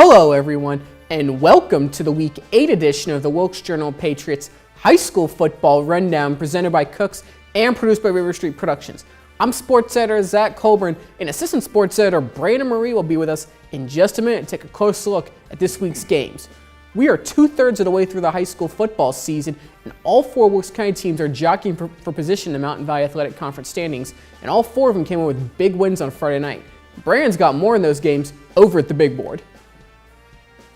Hello everyone, and welcome to the Week 8 edition of the Wilkes Journal-Patriot's High School Football Rundown presented by Cooks and produced by RiverStreet Productions. I'm sports editor Zach Colburn, and assistant sports editor Brandon Moree will be with us in just a minute to take a closer look at this week's games. We are 2/3 of the way through the high school football season, and all four Wilkes County teams are jockeying for position in the Mountain Valley Athletic Conference standings, and all four of them came in with big wins on Friday night. Brandon's got more in those games over at the big board.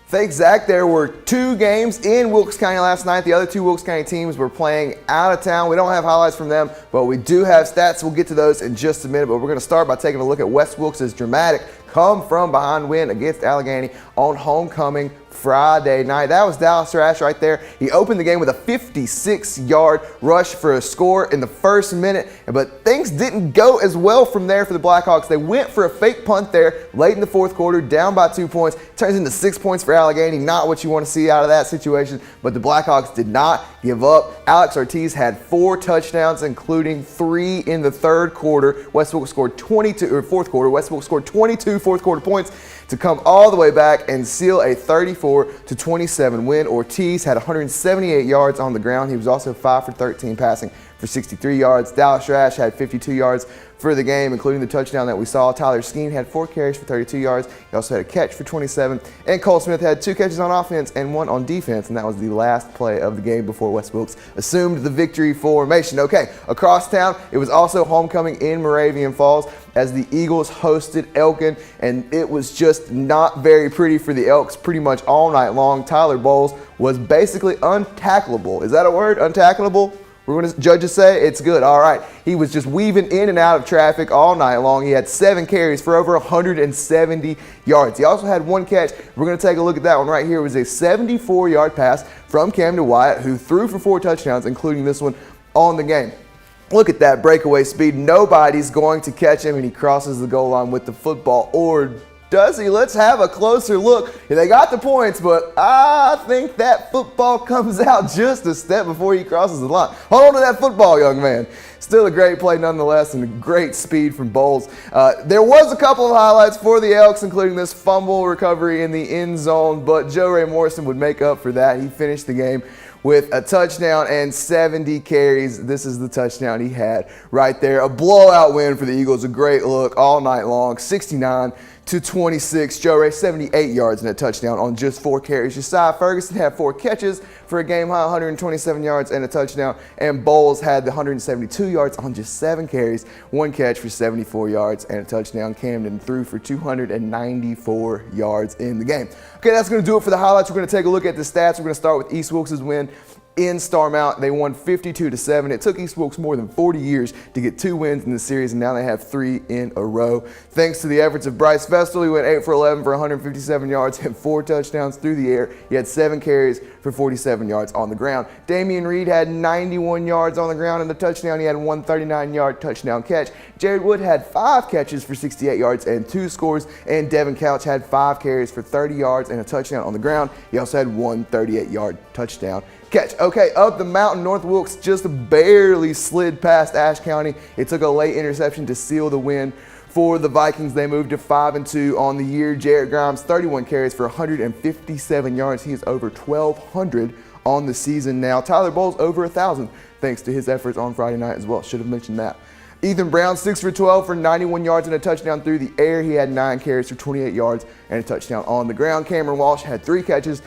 Thanks, Zach. There were two games in Wilkes County last night. The other two Wilkes County teams were playing out of town. We don't have highlights from them, but we do have stats. We'll get to those in just a minute, but we're going to start by taking a look at West Wilkes' dramatic come-from-behind win against Alleghany on homecoming Friday night. That was Dallas Ashe right there. He opened the game with a 56-yard rush for a score in the first minute, but things didn't go as well from there for the Blackhawks. They went for a fake punt there late in the fourth quarter, down by 2 points. Turns into 6 points for Alleghany. Not what you want to see out of that situation, but the Blackhawks did not give up. Alex Ortiz had 4 touchdowns, including 3 in the third quarter. West Wilkes scored 22, or fourth quarter. West Wilkes scored 22 fourth quarter points to come all the way back and seal a 34-27 win. Ortiz had 178 yards on the ground. He was also 5 for 13 passing for 63 yards. Dallas Ashe had 52 yards for the game, including the touchdown that we saw. Tyler Skeen had 4 carries for 32 yards. He also had a catch for 27. And Cole Smith had 2 catches on offense and 1 on defense, and that was the last play of the game before West Wilkes assumed the victory formation. Okay, across town, it was also homecoming in Moravian Falls as the Eagles hosted Elkin, and it was just not very pretty for the Elks pretty much all night long. Tyler Bowles was basically untackleable. Is that a word? Untackleable? We're going to judges say it's good. All right. He was just weaving in and out of traffic all night long. He had 7 carries for over 170 yards. He also had 1 catch. We're going to take a look at that one right here. It was a 74-yard pass from Camden Wyatt, who threw for 4 touchdowns, including this one on the game. Look at that breakaway speed. Nobody's going to catch him, and he crosses the goal line with the football. Or does he? Let's have a closer look. They got the points, but I think that football comes out just a step before he crosses the line. Hold on to that football, young man. Still a great play nonetheless, and a great speed from Bowles. There was a couple of highlights for the Elks, including this fumble recovery in the end zone, but Joe Ray Morrison would make up for that. He finished the game with a touchdown and 70 carries. This is the touchdown he had right there. A blowout win for the Eagles. A great look all night long. 69-26. Joe Ray, 78 yards and a touchdown on just 4 carries. Josiah Ferguson had 4 catches for a game-high 127 yards and a touchdown. And Bowles had the 172 yards on just 7 carries, 1 catch for 74 yards and a touchdown. Camden threw for 294 yards in the game. Okay, that's going to do it for the highlights. We're going to take a look at the stats. We're going to start with East Wilkes' win in Starmount. They won 52-7. It took East Wilkes more than 40 years to get 2 wins in the series, and now they have 3 in a row. Thanks to the efforts of Bryce Vestal, he went 8 for 11 for 157 yards and 4 touchdowns through the air. He had 7 carries for 47 yards on the ground. Damian Reed had 91 yards on the ground and a touchdown. He had 1 39-yard touchdown catch. Jared Wood had 5 catches for 68 yards and 2 scores, and Devin Couch had 5 carries for 30 yards and a touchdown on the ground. He also had 1 38-yard touchdown catch. Okay, up the mountain, North Wilkes just barely slid past Ashe County. It took a late interception to seal the win for the Vikings. They moved to 5-2 on the year. Jarrett Grimes, 31 carries for 157 yards. He is over 1,200 on the season now. Tyler Bowles over 1,000 thanks to his efforts on Friday night as well. Should have mentioned that. Ethan Brown, 6 for 12 for 91 yards and a touchdown through the air. He had 9 carries for 28 yards and a touchdown on the ground. Cameron Walsh had 3 catches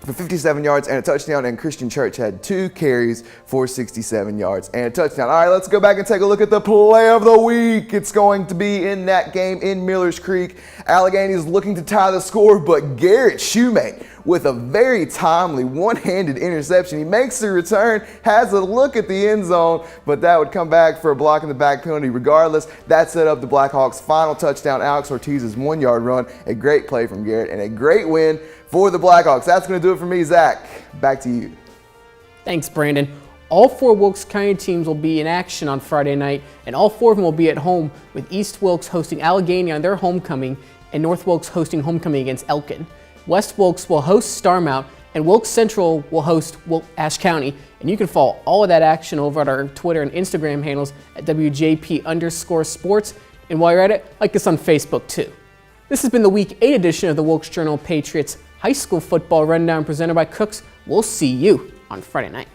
for 57 yards and a touchdown, and Christian Church had 2 carries for 67 yards and a touchdown. All right, let's go back and take a look at the play of the week. It's going to be in that game in Millers Creek. Alleghany is looking to tie the score, but Garrett Shoemate with a very timely one-handed interception. He makes the return, has a look at the end zone, but that would come back for a block in the back penalty regardless. That set up the Blackhawks' final touchdown, Alex Ortiz's 1-yard run. A great play from Garrett and a great win for the Blackhawks. That's going to do it for me, Zach. Back to you. Thanks, Brandon. All 4 Wilkes County teams will be in action on Friday night, and all 4 of them will be at home, with East Wilkes hosting Alleghany on their homecoming and North Wilkes hosting homecoming against Elkin. West Wilkes will host Starmount, and Wilkes Central will host Ashe County. And you can follow all of that action over at our Twitter and Instagram handles at WJP_sports. And while you're at it, like us on Facebook too. This has been the Week 8 edition of the Wilkes Journal-Patriots High School Football Rundown presented by Cooks. We'll see you on Friday night.